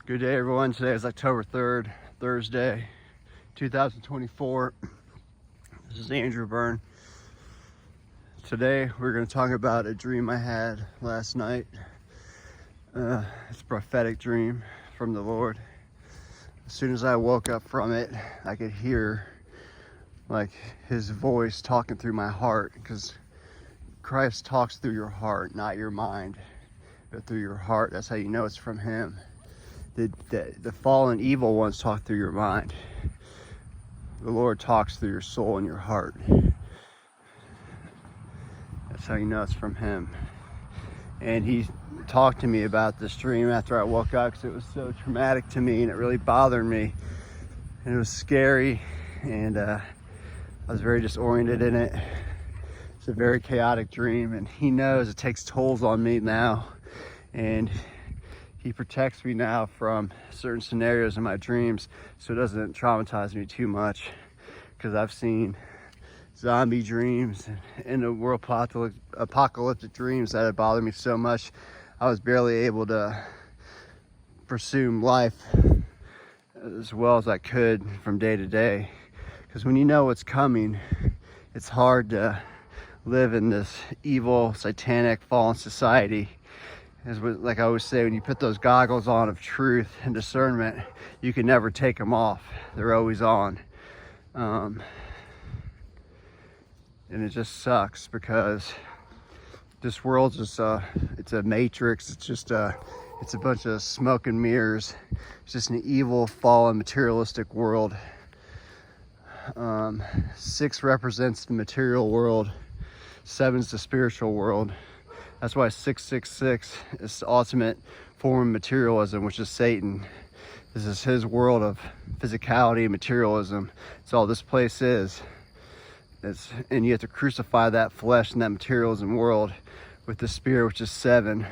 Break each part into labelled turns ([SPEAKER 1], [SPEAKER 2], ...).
[SPEAKER 1] Good day, everyone. Today is October 3rd, Thursday, 2024. This is Andrew Byrne. Today, we're going to talk about a dream I had last night. It's a prophetic dream from the Lord. As soon as I woke up from it, I could hear like his voice talking through my heart, because Christ talks through your heart, not your mind, but through your heart. That's how you know it's from him. The fallen evil ones talk through your mind. The Lord talks through your soul and your heart. That's how you know it's from him. And he talked to me about this dream after I woke up, because it was so traumatic to me and it really bothered me. And it was scary, and I was very disoriented in it. It's a very chaotic dream, and he knows it takes tolls on me now. And he protects me now from certain scenarios in my dreams, so it doesn't traumatize me too much, because I've seen zombie dreams and the world apocalyptic dreams that had bothered me so much I was barely able to pursue life as well as I could from day to day. Because when you know what's coming, it's hard to live in this evil, satanic, fallen society. Like I always say, when you put those goggles on of truth and discernment, you can never take them off. They're always on. And it just sucks, because this world's just it's a matrix. It's a bunch of smoke and mirrors. It's just an evil, fallen, materialistic world. 6 represents the material world. 7's the spiritual world. That's why 666 is the ultimate form of materialism, which is Satan. This is his world of physicality and materialism. It's all this place is. And you have to crucify that flesh and that materialism world with the spirit, which is 7.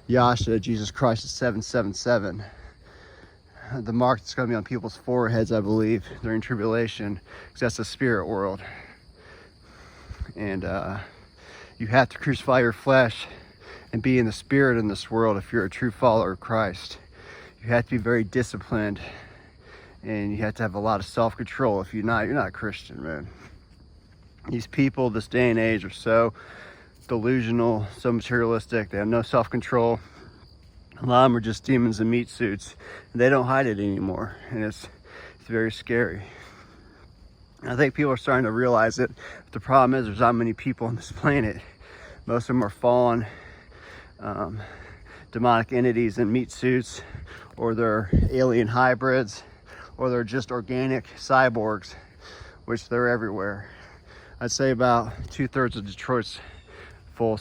[SPEAKER 1] Yasha, Jesus Christ, is 777. The mark that's going to be on people's foreheads, I believe, during tribulation, because that's the spirit world. And you have to crucify your flesh and be in the spirit in this world if you're a true follower of Christ. You have to be very disciplined, and you have to have a lot of self-control. If you're not a Christian, man. These people this day and age are so delusional, so materialistic. They have no self-control. A lot of them are just demons in meat suits, and they don't hide it anymore, and it's very scary. I think people are starting to realize it. But the problem is there's not many people on this planet. Most of them are fallen demonic entities in meat suits, or they're alien hybrids, or they're just organic cyborgs, which they're everywhere. I'd say about 2/3 of Detroit's full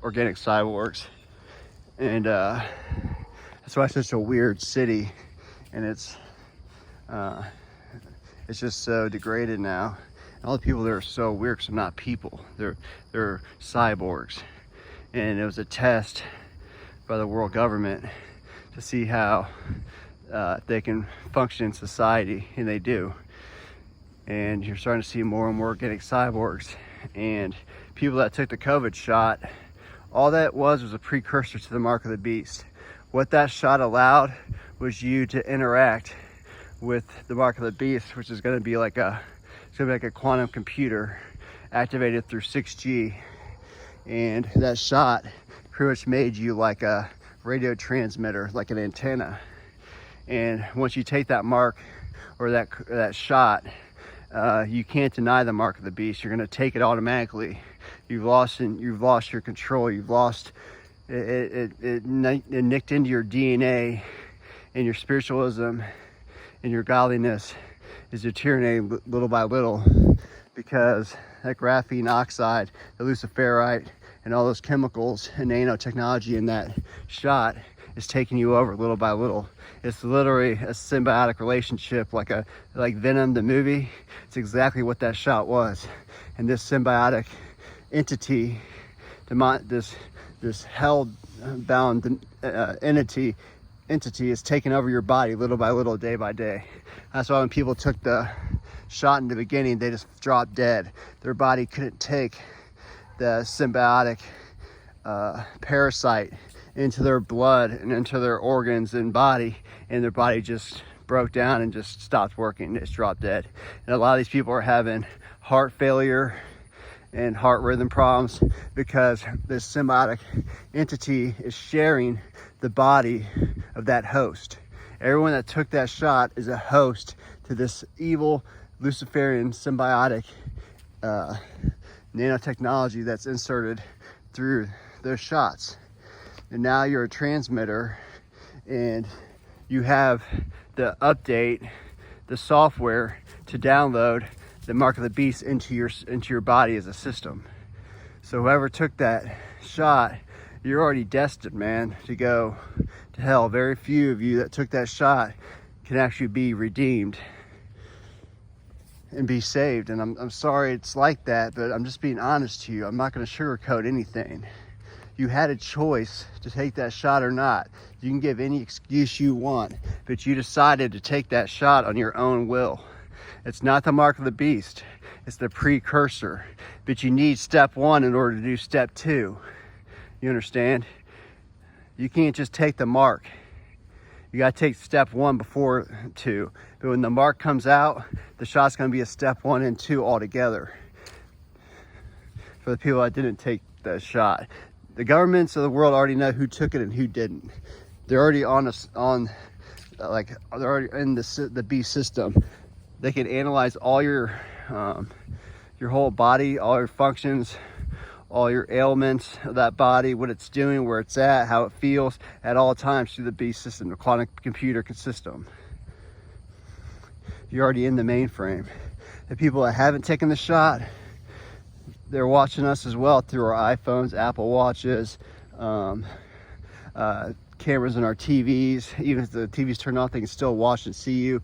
[SPEAKER 1] organic cyborgs. And that's why it's such a weird city, and it's just so degraded now. And all the people there are so weird, because they're not people. They're cyborgs. And it was a test by the world government to see how they can function in society, and they do. And you're starting to see more and more organic cyborgs. And people that took the COVID shot, all that was a precursor to the mark of the beast. What that shot allowed was you to interact with the mark of the beast, which is going to be like a quantum computer activated through 6G. And that shot pretty much made you like a radio transmitter, like an antenna. And once you take that mark, or that shot, you can't deny the mark of the beast. You're going to take it automatically. You've lost your control. You've lost it. It nicked into your DNA, and your spiritualism and your godliness is deteriorating little by little, because that graphene oxide, the luciferite, and all those chemicals and nanotechnology in that shot is taking you over little by little. It's literally a symbiotic relationship, like Venom, the movie. It's exactly what that shot was. And this symbiotic entity, this hell-bound entity is taking over your body little by little, day by day. That's why when people took the shot in the beginning, they just dropped dead. Their body couldn't take the symbiotic parasite into their blood and into their organs and body, and their body just broke down and just stopped working. It's dropped dead. And a lot of these people are having heart failure and heart rhythm problems because this symbiotic entity is sharing the body of that host. Everyone that took that shot is a host to this evil Luciferian symbiotic nanotechnology that's inserted through those shots. And now you're a transmitter, and you have the update, the software to download the mark of the beast into your body as a system. So whoever took that shot, you're already destined, man, to go to hell. Very few of you that took that shot can actually be redeemed and be saved. And I'm sorry it's like that, but I'm just being honest to you. I'm not going to sugarcoat anything. You had a choice to take that shot or not. You can give any excuse you want, but you decided to take that shot on your own will. It's not the mark of the beast, it's the precursor. But you need step 1 in order to do step 2. You understand? You can't just take the mark. You gotta take step 1 before 2. But when the mark comes out, the shot's gonna be a step 1 and 2 altogether. For the people that didn't take the shot. The governments of the world already know who took it and who didn't. They're already they're already in the beast system. They can analyze all your whole body, all your functions, all your ailments of that body, what it's doing, where it's at, how it feels at all times through the beast system, the quantum computer system. You're already in the mainframe. The people that haven't taken the shot, they're watching us as well through our iPhones, Apple Watches, cameras in our TVs. Even if the TV's turned off, they can still watch and see you.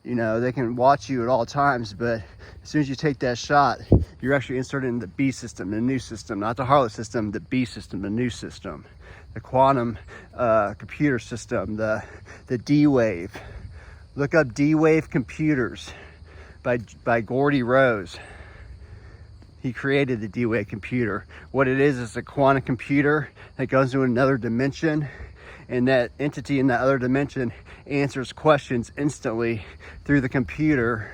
[SPEAKER 1] You know, they can watch you at all times, but as soon as you take that shot, you're actually inserted in the B system, the new system, not the Harlot system, the B system, the new system, the quantum computer system, the D-Wave. Look up D-Wave computers by Gordy Rose. He created the D-Wave computer. What it is a quantum computer that goes to another dimension, and that entity in that other dimension answers questions instantly through the computer,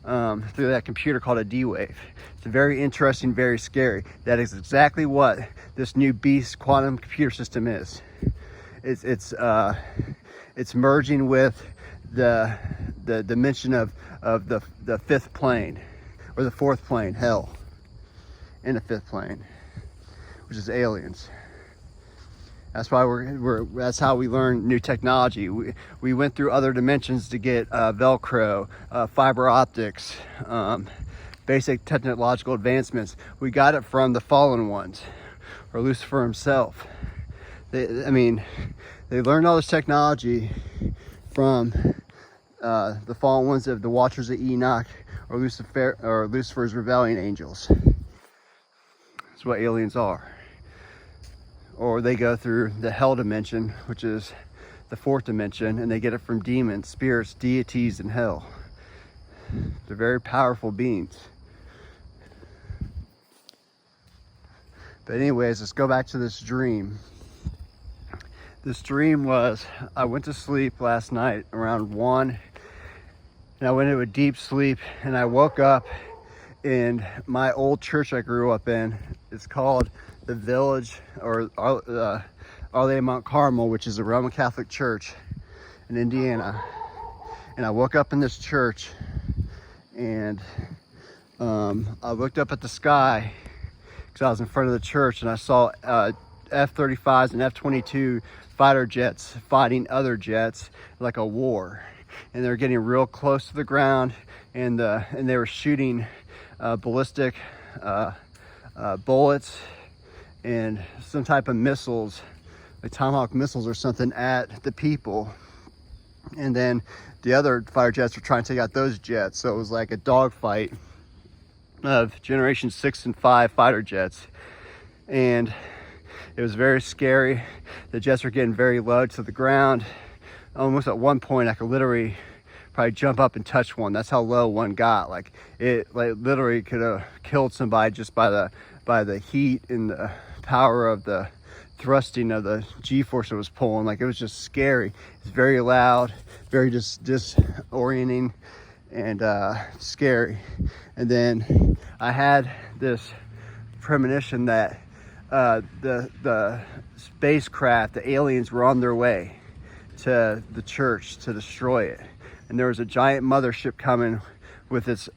[SPEAKER 1] through that computer called a D-Wave. It's very interesting, very scary. That is exactly what this new beast quantum computer system is. It's merging with the dimension of the fifth plane, or the fourth plane, hell, and the fifth plane, which is aliens. That's why that's how we learn new technology. We went through other dimensions to get Velcro, fiber optics, basic technological advancements. We got it from the fallen ones, or Lucifer himself. They learned all this technology from the fallen ones of the Watchers of Enoch, or Lucifer's rebellion angels. That's what aliens are. Or they go through the hell dimension, which is the fourth dimension, and they get it from demons, spirits, deities in hell. They're very powerful beings. But anyways, let's go back to this dream. This dream was, I went to sleep last night around 1, and I went into a deep sleep, and I woke up in my old church I grew up in. It's called the Village, or Our Lady of Mount Carmel, which is a Roman Catholic church in Indiana. And I woke up in this church, and I looked up at the sky because I was in front of the church, and I saw F-35s and F-22 fighter jets fighting other jets like a war. And they're getting real close to the ground, and they were shooting ballistic bullets and some type of missiles, like Tomahawk missiles or something, at the people. And then the other fighter jets were trying to take out those jets. So it was like a dogfight of generation 6 and 5 fighter jets. And it was very scary. The jets were getting very low to the ground. Almost at one point I could literally probably jump up and touch one. That's how low one got. Like it literally could have killed somebody just by the heat and the power of the thrusting of the G-force that was pulling. Like, it was just scary. It's very loud, very just disorienting and scary. And then I had this premonition that the spacecraft, the aliens, were on their way to the church to destroy it. And there was a giant mothership coming with its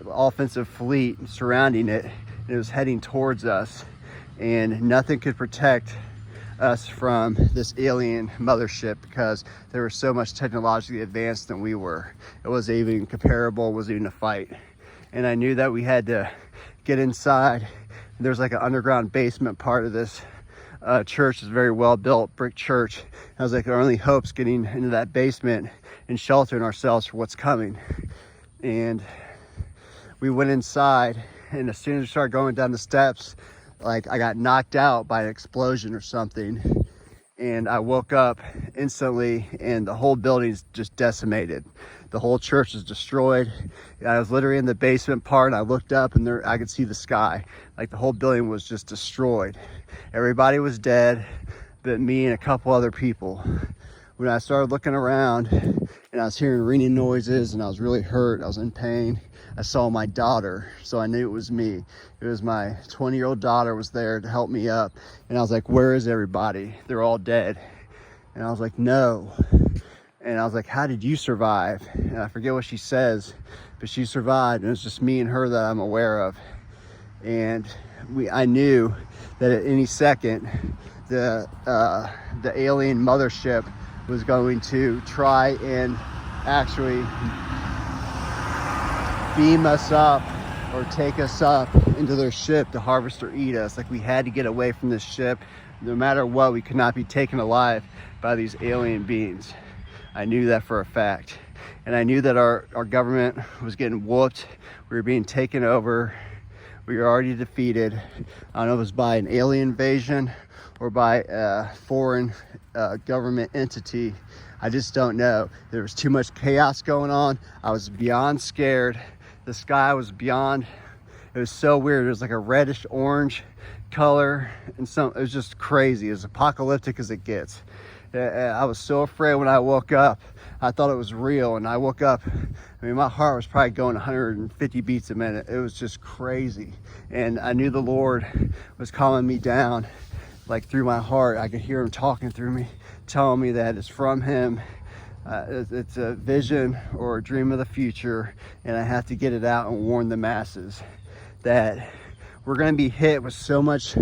[SPEAKER 1] offensive fleet surrounding it, and it was heading towards us, and nothing could protect us from this alien mothership because they were so much technologically advanced than we were. It wasn't even comparable, it wasn't even a fight. And I knew that we had to get inside. There's like an underground basement part of this church. Is a very well built brick church. I was like, our only hope's getting into that basement and sheltering ourselves for what's coming. And we went inside, and as soon as we started going down the steps, like, I got knocked out by an explosion or something, and I woke up instantly, and the whole building's just decimated. The whole church is destroyed. I was literally in the basement part, and I looked up, and there I could see the sky. Like, the whole building was just destroyed. Everybody was dead but me and a couple other people. When I started looking around and I was hearing ringing noises and I was really hurt, I was in pain, I saw my daughter, so I knew it was me. It was my 20-year-old daughter was there to help me up. And I was like, where is everybody? They're all dead. And I was like, no. And I was like, how did you survive? And I forget what she says, but she survived, and it was just me and her that I'm aware of. And I knew that at any second, the alien mothership was going to try and actually beam us up or take us up into their ship to harvest or eat us. Like, we had to get away from this ship. No matter what, we could not be taken alive by these alien beings. I knew that for a fact. And I knew that our government was getting whooped. We were being taken over. We were already defeated. I don't know if it was by an alien invasion or by a foreign government entity. I just don't know. There was too much chaos going on. I was beyond scared. The sky was beyond, it was so weird. It was like a reddish orange color, and it was just crazy. It was apocalyptic as it gets. I was so afraid when I woke up. I thought it was real, and I woke up, I mean, my heart was probably going 150 beats a minute. It was just crazy. And I knew the Lord was calming me down, like through my heart. I could hear him talking through me, telling me that it's from him. It's a vision or a dream of the future, and I have to get it out and warn the masses that we're going to be hit with so much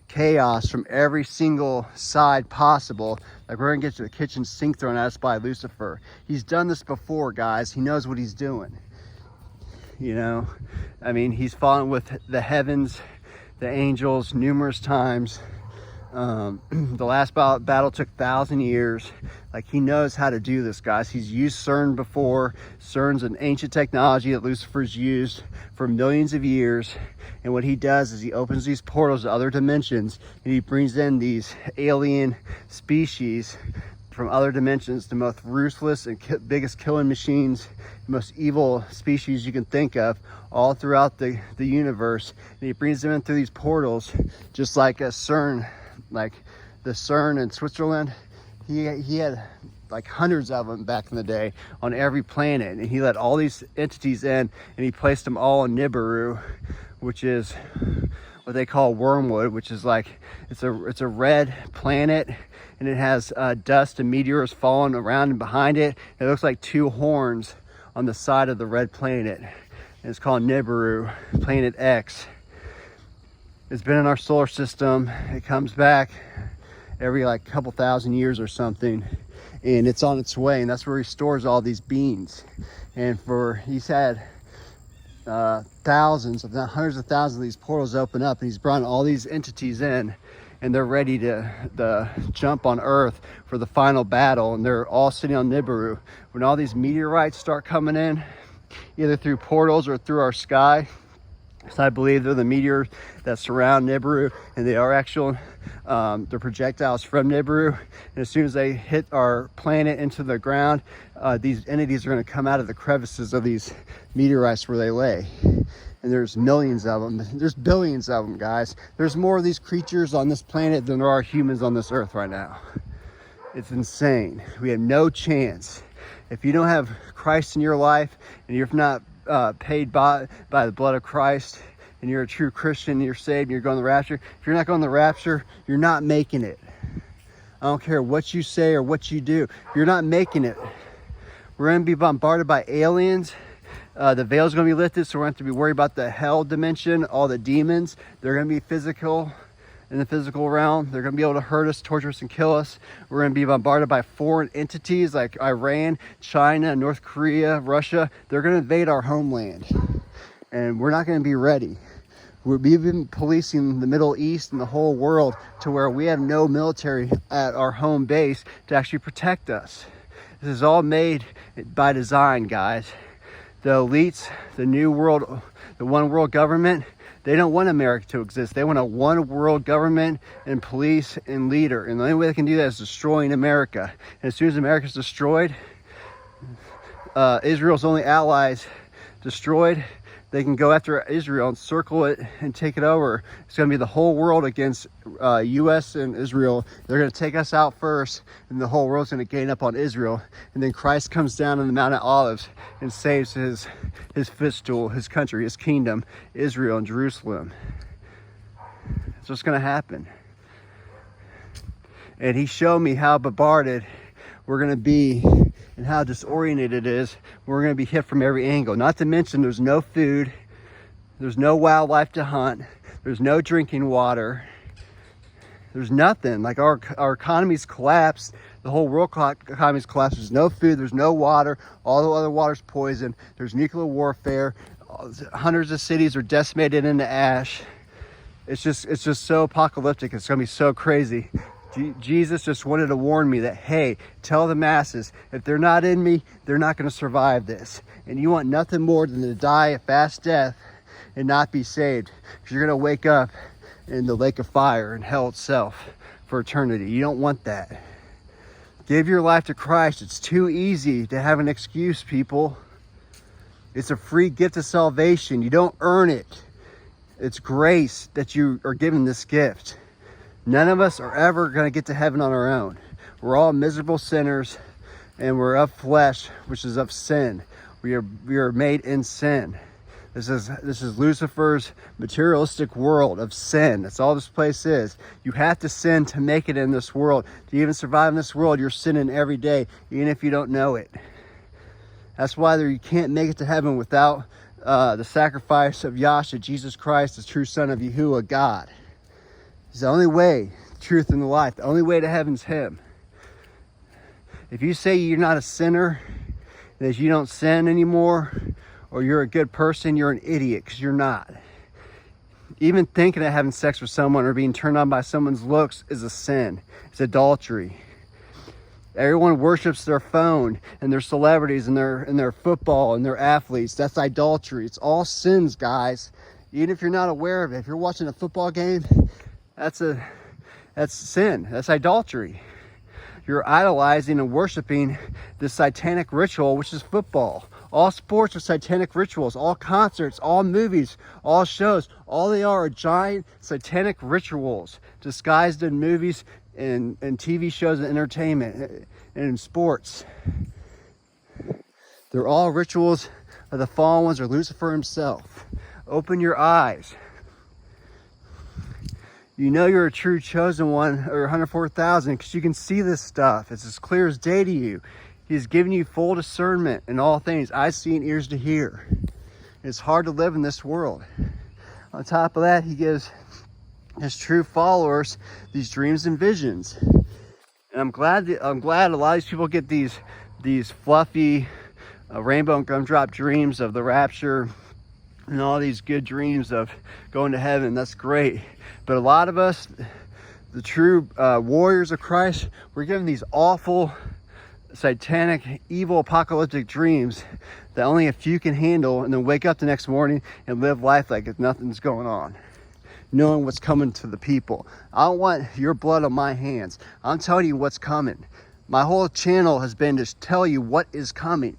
[SPEAKER 1] chaos from every single side possible. Like, we're going to get to the kitchen sink thrown at us by Lucifer. He's done this before, guys. He knows what he's doing. You know, I mean, he's fallen with the heavens, the angels numerous times. The last battle took 1,000 years. Like, he knows how to do this, guys. He's used CERN before. CERN's an ancient technology that Lucifer's used for millions of years. And what he does is he opens these portals to other dimensions, and he brings in these alien species from other dimensions, the most ruthless and biggest killing machines, the most evil species you can think of, all throughout the universe. And he brings them in through these portals, just like a CERN. Like the CERN in Switzerland, he had like hundreds of them back in the day on every planet, and he let all these entities in, and he placed them all in Nibiru, which is what they call wormwood, which is like, it's a red planet, and it has dust and meteors falling around and behind it. It looks like two horns on the side of the red planet, and it's called Nibiru, Planet X. It's been in our solar system. It comes back every like couple thousand years or something, and it's on its way, and that's where he stores all these beings. And he's had thousands, if not hundreds of thousands of these portals open up, and he's brought all these entities in, and they're ready to jump on Earth for the final battle, and they're all sitting on Nibiru. When all these meteorites start coming in, either through portals or through our sky, so I believe they're the meteors that surround Nibiru, and they are actual, they're projectiles from Nibiru. And as soon as they hit our planet into the ground, these entities are going to come out of the crevices of these meteorites where they lay. and there's millions of them. There's billions of them, guys. There's more of these creatures on this planet than there are humans on this earth right now. It's insane. We have no chance. If you don't have Christ in your life, and you're not paid by the blood of Christ, and you're a true Christian, and you're saved, and you're going to the rapture, if you're not going to the rapture, you're not making it. I don't care what you say or what you do. You're not making it. We're going to be bombarded by aliens. The veil's going to be lifted, so we're going to have to be worried about the hell dimension, all the demons. They're going to be physical in the physical realm. They're going to be able to hurt us, torture us, and kill us. We're going to be bombarded by foreign entities like Iran, China, North Korea, Russia. They're going to invade our homeland, and we're not going to be ready. We've been policing the Middle East and the whole world to where we have no military at our home base to actually protect us. This is all made by design, guys. The elites, the new world, the one world government, they don't want America to exist. They want a one world government and police and leader. And the only way they can do that is destroying America. And as soon as America's destroyed, Israel's only allies destroyed, they can go after Israel and circle it and take it over. It's going to be the whole world against U.S. and Israel. They're going to take us out first, and the whole world's going to gain up on Israel. And then Christ comes down on the Mount of Olives and saves his footstool, his country, his kingdom, Israel and Jerusalem. It's what's going to happen. And he showed me how bombarded we're going to be and how disoriented it is. We're going to be hit from every angle. Not to mention there's no food, there's no wildlife to hunt, there's no drinking water, there's nothing. Like our economy's collapsed, the whole world economy's collapsed. There's no food, there's no water, all the other water's poisoned, there's nuclear warfare, hundreds of cities are decimated into ash. It's just so apocalyptic. It's going to be so crazy. Jesus just wanted to warn me that, hey, tell the masses, if they're not in me, they're not going to survive this. And you want nothing more than to die a fast death and not be saved. Because you're going to wake up in the lake of fire and hell itself for eternity. You don't want that. Give your life to Christ. It's too easy to have an excuse, people. It's a free gift of salvation. You don't earn it. It's grace that you are given this gift. None of us are ever going to get to heaven on our own. We're all miserable sinners, and we're of flesh, which is of sin. We are made in sin. This is Lucifer's materialistic world of sin. That's all this place is. You have to sin to make it in this world. To even survive in this world, you're sinning every day, even if you don't know it. That's why you can't make it to heaven without the sacrifice of Yahshua, Jesus Christ, the true Son of Yahuwah, God. It's the only way, the truth, and the life. The only way to heaven's him. If you say you're not a sinner, that you don't sin anymore, or you're a good person, you're an idiot, because you're not. Even thinking of having sex with someone or being turned on by someone's looks is a sin. It's adultery. Everyone worships their phone and their celebrities and their football and their athletes. That's idolatry. It's all sins, guys. Even if you're not aware of it. If you're watching a football game, that's sin. That's idolatry. You're idolizing and worshiping this satanic ritual, which is football. All sports are satanic rituals. All concerts, all movies, all shows, all they are giant satanic rituals disguised in movies and TV shows and entertainment and in sports. They're all rituals of the fallen ones or Lucifer himself. Open your eyes. You know you're a true chosen one, or 104,000, because you can see this stuff. It's as clear as day to you. He's giving you full discernment in all things, eyes see and ears to hear. It's hard to live in this world. On top of that, he gives his true followers these dreams and visions. And I'm glad a lot of these people get these fluffy rainbow and gumdrop dreams of the rapture and all these good dreams of going to heaven. That's great. But a lot of us, the true warriors of Christ, we're given these awful, satanic, evil, apocalyptic dreams that only a few can handle, and then wake up the next morning and live life like if nothing's going on, knowing what's coming to the people. I don't want your blood on my hands. I'm telling you what's coming. My whole channel has been to tell you what is coming.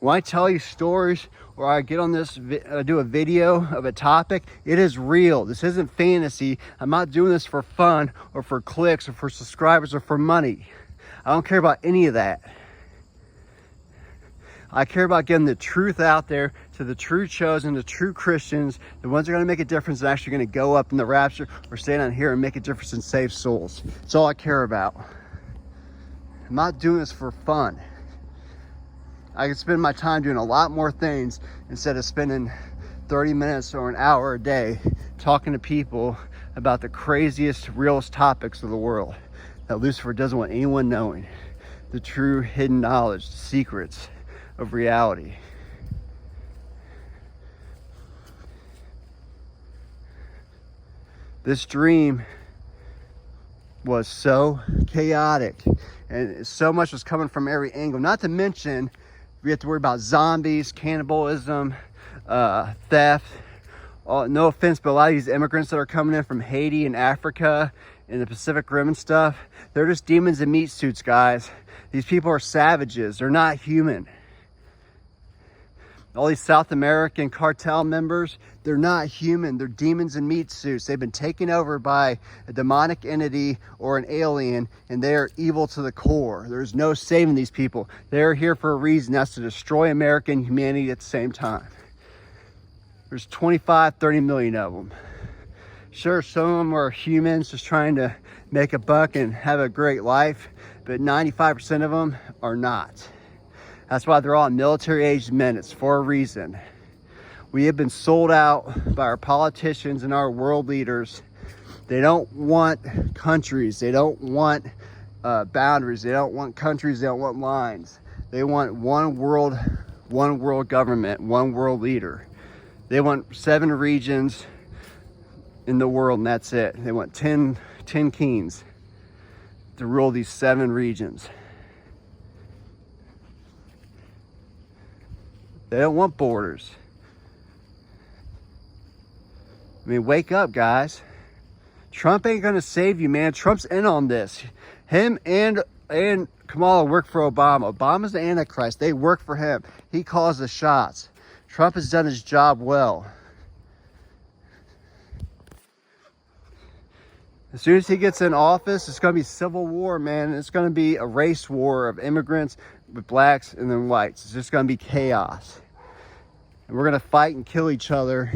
[SPEAKER 1] When I tell you stories or I get on this, do a video of a topic, it is real. This isn't fantasy. I'm not doing this for fun or for clicks or for subscribers or for money. I don't care about any of that. I care about getting the truth out there to the true chosen, the true Christians, the ones that are going to make a difference and actually going to go up in the rapture or stay down here and make a difference and save souls. That's all I care about. I'm not doing this for fun. I can spend my time doing a lot more things instead of spending 30 minutes or an hour a day talking to people about the craziest, realest topics of the world that Lucifer doesn't want anyone knowing. The true hidden knowledge, the secrets of reality. This dream was so chaotic and so much was coming from every angle. Not to mention, we have to worry about zombies, cannibalism, theft. No offense, but a lot of these immigrants that are coming in from Haiti and Africa and the Pacific Rim and stuff, they're just demons in meat suits, guys. These people are savages. They're not human. All these South American cartel members, they're not human. They're demons in meat suits. They've been taken over by a demonic entity or an alien, and they are evil to the core. There's no saving these people. They're here for a reason. That's to destroy American humanity at the same time. There's 25, 30 million of them. Sure, some of them are humans just trying to make a buck and have a great life, but 95% of them are not. That's why they're all military-aged men. It's for a reason. We have been sold out by our politicians and our world leaders. They don't want countries. They don't want boundaries. They don't want countries. They don't want lines. They want one world government, one world leader. They want 7 regions in the world, and that's it. They want 10 kings to rule these 7 regions. They don't want borders. I mean, wake up, guys. Trump ain't gonna save you, man. Trump's in on this. Him and Kamala work for Obama. Obama's the Antichrist. They work for him. He calls the shots. Trump has done his job well. As soon as he gets in office, it's going to be civil war, man. It's going to be a race war of immigrants with blacks and then whites. It's just going to be chaos. And we're going to fight and kill each other.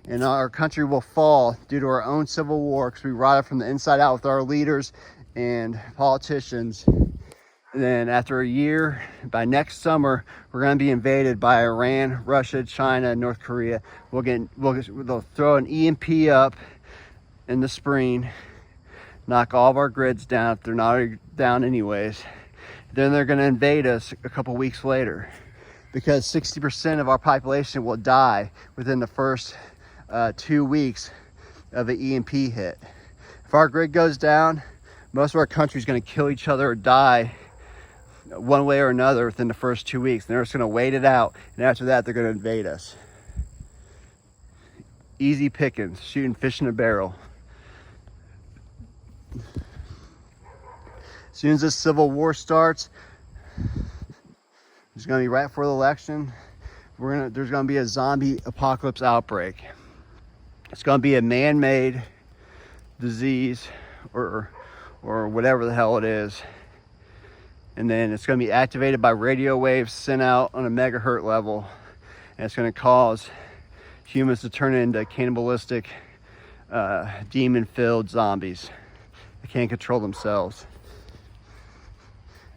[SPEAKER 1] And our country will fall due to our own civil war because we rotted from the inside out with our leaders and politicians. And then after a year, by next summer, we're going to be invaded by Iran, Russia, China, North Korea. They'll throw an EMP up in the spring, knock all of our grids down if they're not already down anyways. Then they're going to invade us a couple weeks later because 60% of our population will die within the first 2 weeks of an EMP hit. If our grid goes down, most of our country is going to kill each other or die one way or another within the first 2 weeks. And they're just going to wait it out, and after that they're going to invade us. Easy pickings, shooting fish in a barrel. As soon as this civil war starts, it's going to be right before the election. There's going to be a zombie apocalypse outbreak. It's going to be a man-made disease or whatever the hell it is. And then it's going to be activated by radio waves sent out on a megahertz level. And it's going to cause humans to turn into cannibalistic, demon-filled zombies. They can't control themselves.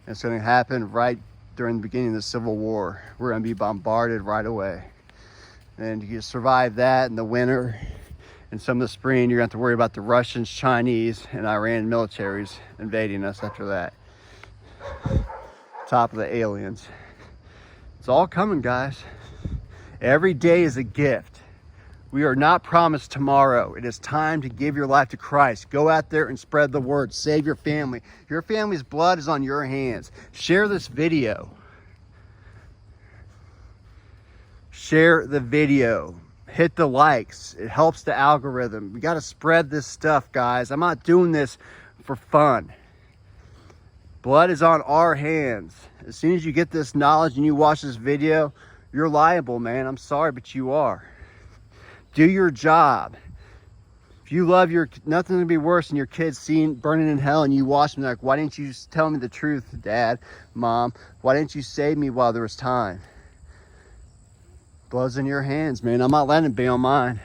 [SPEAKER 1] And it's going to happen right during the beginning of the Civil War. We're going to be bombarded right away. And you survive that in the winter. In some of the spring, you're going to have to worry about the Russians, Chinese, and Iran militaries invading us after that. Top of the aliens. It's all coming, guys. Every day is a gift. We are not promised tomorrow. It is time to give your life to Christ. Go out there and spread the word. Save your family. Your family's blood is on your hands. Share this video. Share the video. Hit the likes. It helps the algorithm. We got to spread this stuff, guys. I'm not doing this for fun. Blood is on our hands. As soon as you get this knowledge and you watch this video, You're liable, man. I'm sorry, but you are. Do your job. If you love nothing would be worse than your kids burning in hell, and you watch them like, why didn't you tell me the truth, Dad, Mom? Why didn't you save me while there was time? Blood's in your hands, man. I'm not letting it be on mine.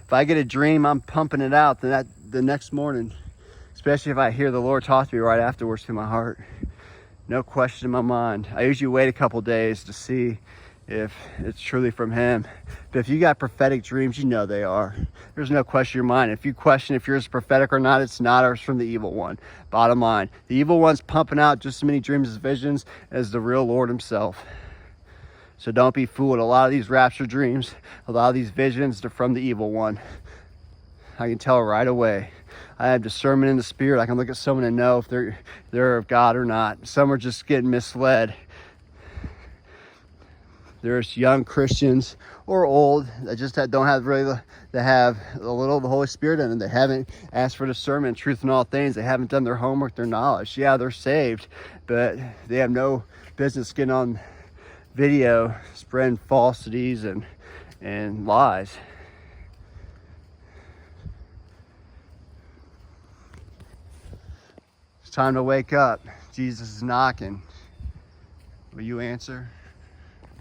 [SPEAKER 1] If I get a dream, I'm pumping it out the next morning, especially if I hear the Lord talk to me right afterwards to my heart. No question in my mind. I usually wait a couple days to see if it's truly from him. But if you got prophetic dreams, you know they are. There's no question in your mind. If you question if yours is prophetic or not, it's not, or it's from the evil one. Bottom line, the evil one's pumping out just as many dreams as visions as the real Lord himself. So don't be fooled. A lot of these rapture dreams, a lot of these visions, they're from the evil one. I can tell right away. I have discernment in the spirit. I can look at someone and know if they're of God or not. Some are just getting misled. There's young Christians or old that just don't have really, they have a little of the Holy Spirit in them. They haven't asked for discernment, truth in all things. They haven't done their homework, their knowledge. Yeah, they're saved, but they have no business getting on video spreading falsities and lies. It's time to wake up. Jesus is knocking. Will you answer?